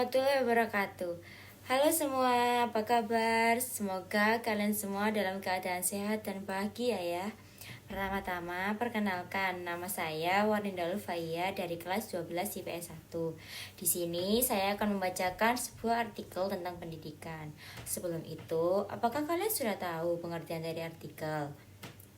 warahmatullahi wabarakatuh. Halo semua, apa kabar? Semoga kalian semua dalam keadaan sehat dan bahagia ya. Pertama-tama, perkenalkan, nama saya Warninda Lufaya dari kelas 12 IPS 1. Di sini saya akan membacakan sebuah artikel tentang pendidikan. Sebelum itu, apakah kalian sudah tahu pengertian dari artikel?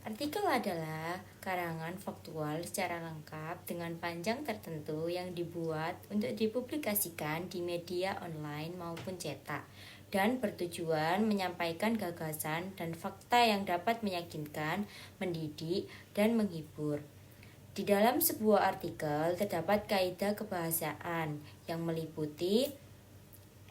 Artikel adalah karangan faktual secara lengkap dengan panjang tertentu yang dibuat untuk dipublikasikan di media online maupun cetak dan bertujuan menyampaikan gagasan dan fakta yang dapat meyakinkan, mendidik, dan menghibur. Di dalam sebuah artikel terdapat kaidah kebahasaan yang meliputi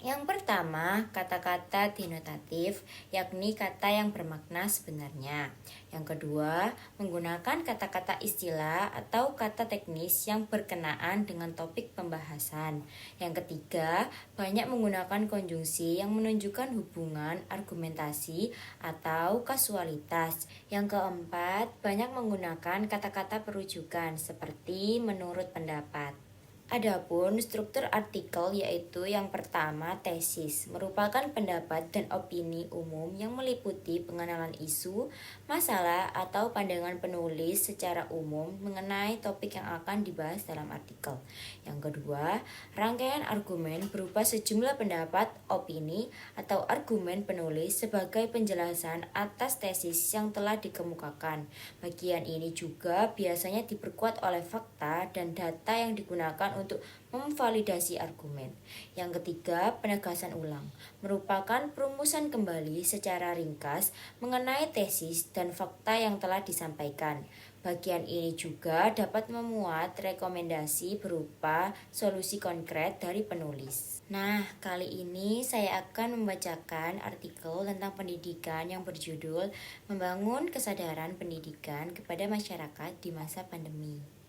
yang pertama, kata-kata denotatif, yakni kata yang bermakna sebenarnya. Yang kedua, menggunakan kata-kata istilah atau kata teknis yang berkenaan dengan topik pembahasan. Yang ketiga, banyak menggunakan konjungsi yang menunjukkan hubungan, argumentasi, atau kasualitas. Yang keempat, banyak menggunakan kata-kata perujukan seperti menurut pendapat. Adapun struktur artikel yaitu yang pertama tesis merupakan pendapat dan opini umum yang meliputi pengenalan isu, masalah atau pandangan penulis secara umum mengenai topik yang akan dibahas dalam artikel. Yang kedua, rangkaian argumen berupa sejumlah pendapat, opini atau argumen penulis sebagai penjelasan atas tesis yang telah dikemukakan. Bagian ini juga biasanya diperkuat oleh fakta dan data yang digunakan untuk memvalidasi argumen. Yang ketiga, penegasan ulang merupakan perumusan kembali secara ringkas mengenai tesis dan fakta yang telah disampaikan. Bagian ini juga dapat memuat rekomendasi berupa solusi konkret dari penulis. Nah, kali ini saya akan membacakan artikel tentang pendidikan yang berjudul Membangun Kesadaran Pendidikan kepada Masyarakat di Masa Pandemi.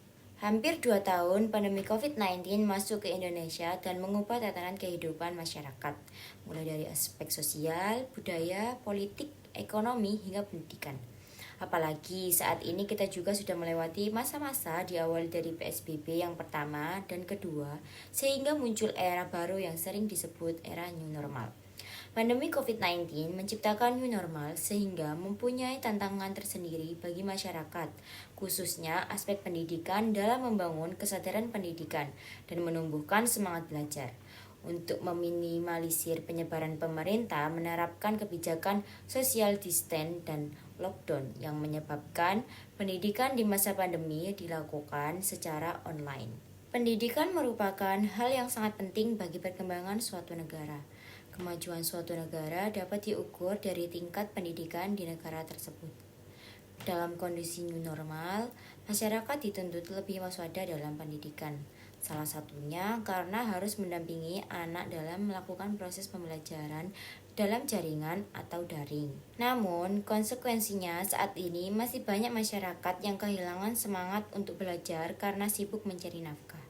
Hampir 2 tahun pandemi COVID-19 masuk ke Indonesia dan mengubah tatanan kehidupan masyarakat, mulai dari aspek sosial, budaya, politik, ekonomi, hingga pendidikan. Apalagi saat ini kita juga sudah melewati masa-masa diawali dari PSBB yang pertama dan kedua, sehingga muncul era baru yang sering disebut era new normal. Pandemi COVID-19 menciptakan new normal sehingga mempunyai tantangan tersendiri bagi masyarakat, khususnya aspek pendidikan dalam membangun kesadaran pendidikan dan menumbuhkan semangat belajar. Untuk meminimalisir penyebaran, pemerintah menerapkan kebijakan social distance dan lockdown yang menyebabkan pendidikan di masa pandemi dilakukan secara online. Pendidikan merupakan hal yang sangat penting bagi perkembangan suatu negara. Kemajuan suatu negara dapat diukur dari tingkat pendidikan di negara tersebut. Dalam kondisi new normal, masyarakat dituntut lebih waspada dalam pendidikan. Salah satunya karena harus mendampingi anak dalam melakukan proses pembelajaran dalam jaringan atau daring. Namun, konsekuensinya saat ini masih banyak masyarakat yang kehilangan semangat untuk belajar karena sibuk mencari nafkah.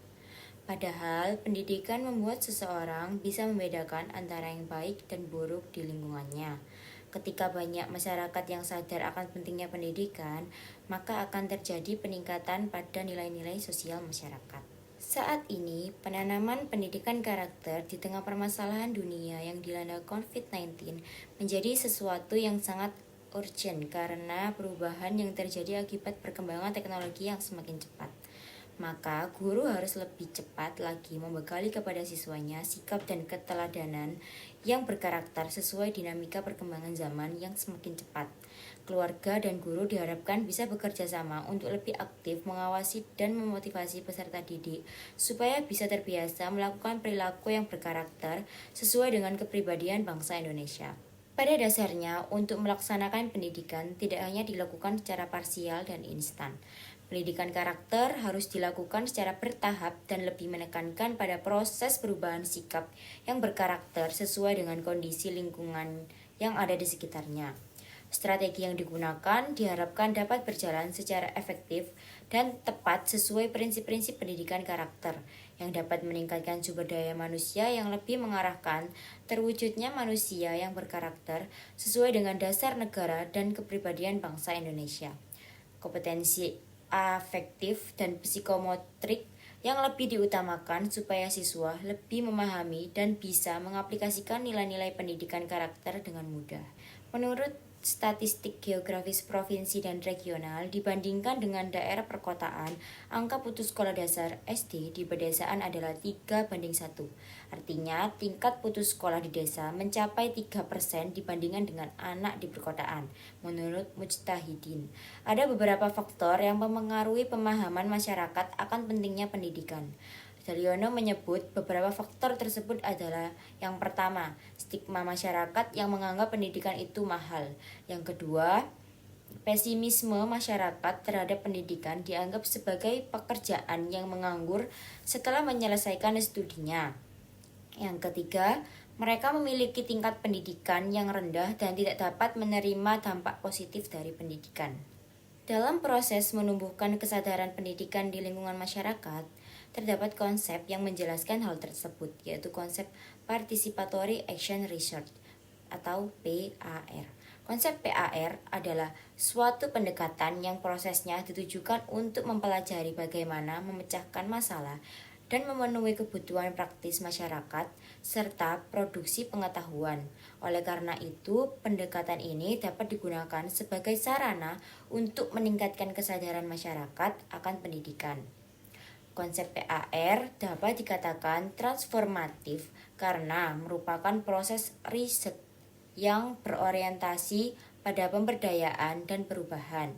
Padahal, pendidikan membuat seseorang bisa membedakan antara yang baik dan buruk di lingkungannya. Ketika banyak masyarakat yang sadar akan pentingnya pendidikan, maka akan terjadi peningkatan pada nilai-nilai sosial masyarakat. Saat ini, penanaman pendidikan karakter di tengah permasalahan dunia yang dilanda COVID-19 menjadi sesuatu yang sangat urgent karena perubahan yang terjadi akibat perkembangan teknologi yang semakin cepat. Maka guru harus lebih cepat lagi membekali kepada siswanya sikap dan keteladanan yang berkarakter sesuai dinamika perkembangan zaman yang semakin cepat. Keluarga dan guru diharapkan bisa bekerja sama untuk lebih aktif mengawasi dan memotivasi peserta didik supaya bisa terbiasa melakukan perilaku yang berkarakter sesuai dengan kepribadian bangsa Indonesia. Pada dasarnya, untuk melaksanakan pendidikan tidak hanya dilakukan secara parsial dan instan. Pendidikan karakter harus dilakukan secara bertahap dan lebih menekankan pada proses perubahan sikap yang berkarakter sesuai dengan kondisi lingkungan yang ada di sekitarnya. Strategi yang digunakan diharapkan dapat berjalan secara efektif dan tepat sesuai prinsip-prinsip pendidikan karakter yang dapat meningkatkan sumber daya manusia yang lebih mengarahkan terwujudnya manusia yang berkarakter sesuai dengan dasar negara dan kepribadian bangsa Indonesia. Kompetensi afektif dan psikomotrik yang lebih diutamakan supaya siswa lebih memahami dan bisa mengaplikasikan nilai-nilai pendidikan karakter dengan mudah. Menurut statistik geografis provinsi dan regional, dibandingkan dengan daerah perkotaan, angka putus sekolah dasar SD di pedesaan adalah 3:1. Artinya, tingkat putus sekolah di desa mencapai 3% dibandingkan dengan anak di perkotaan, menurut Mujtahidin. Ada beberapa faktor yang mempengaruhi pemahaman masyarakat akan pentingnya pendidikan. Daryono menyebut beberapa faktor tersebut adalah: yang pertama, stigma masyarakat yang menganggap pendidikan itu mahal. Yang kedua, pesimisme masyarakat terhadap pendidikan dianggap sebagai pekerjaan yang menganggur setelah menyelesaikan studinya. Yang ketiga, mereka memiliki tingkat pendidikan yang rendah dan tidak dapat menerima dampak positif dari pendidikan. Dalam proses menumbuhkan kesadaran pendidikan di lingkungan masyarakat, terdapat konsep yang menjelaskan hal tersebut, yaitu konsep Participatory Action Research atau PAR. Konsep PAR adalah suatu pendekatan yang prosesnya ditujukan untuk mempelajari bagaimana memecahkan masalah dan memenuhi kebutuhan praktis masyarakat serta produksi pengetahuan. Oleh karena itu, pendekatan ini dapat digunakan sebagai sarana untuk meningkatkan kesadaran masyarakat akan pendidikan. Konsep PAR dapat dikatakan transformatif karena merupakan proses riset yang berorientasi pada pemberdayaan dan perubahan.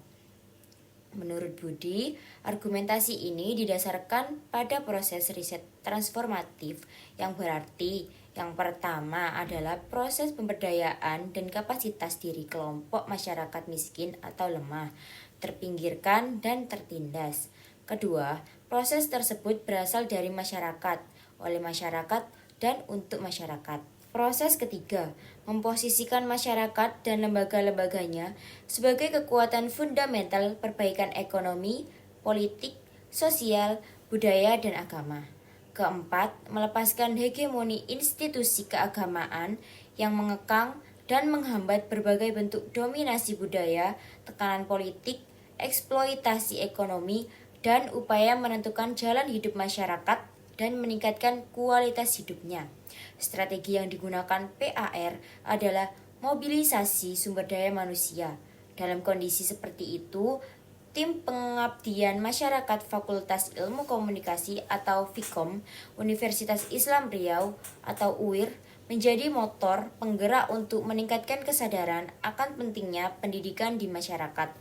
Menurut Budi, argumentasi ini didasarkan pada proses riset transformatif yang berarti yang pertama adalah proses pemberdayaan dan kapasitas diri kelompok masyarakat miskin atau lemah, terpinggirkan dan tertindas. Kedua, proses tersebut berasal dari masyarakat, oleh masyarakat, dan untuk masyarakat. Proses ketiga, memposisikan masyarakat dan lembaga-lembaganya sebagai kekuatan fundamental perbaikan ekonomi, politik, sosial, budaya, dan agama. Keempat, melepaskan hegemoni institusi keagamaan yang mengekang dan menghambat berbagai bentuk dominasi budaya, tekanan politik, eksploitasi ekonomi, dan upaya menentukan jalan hidup masyarakat dan meningkatkan kualitas hidupnya. Strategi yang digunakan PAR adalah mobilisasi sumber daya manusia. Dalam kondisi seperti itu, tim pengabdian masyarakat Fakultas Ilmu Komunikasi atau FIKOM Universitas Islam Riau atau UIR menjadi motor penggerak untuk meningkatkan kesadaran akan pentingnya pendidikan di masyarakat.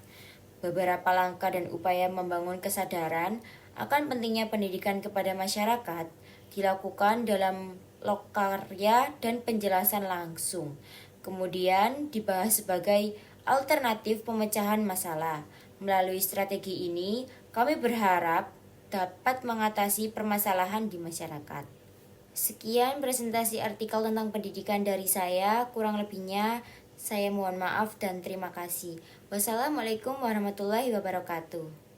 Beberapa langkah dan upaya membangun kesadaran akan pentingnya pendidikan kepada masyarakat dilakukan dalam lokarya dan penjelasan langsung. Kemudian dibahas sebagai alternatif pemecahan masalah. Melalui strategi ini, kami berharap dapat mengatasi permasalahan di masyarakat. Sekian presentasi artikel tentang pendidikan dari saya, kurang lebihnya saya mohon maaf dan terima kasih. Wassalamualaikum warahmatullahi wabarakatuh.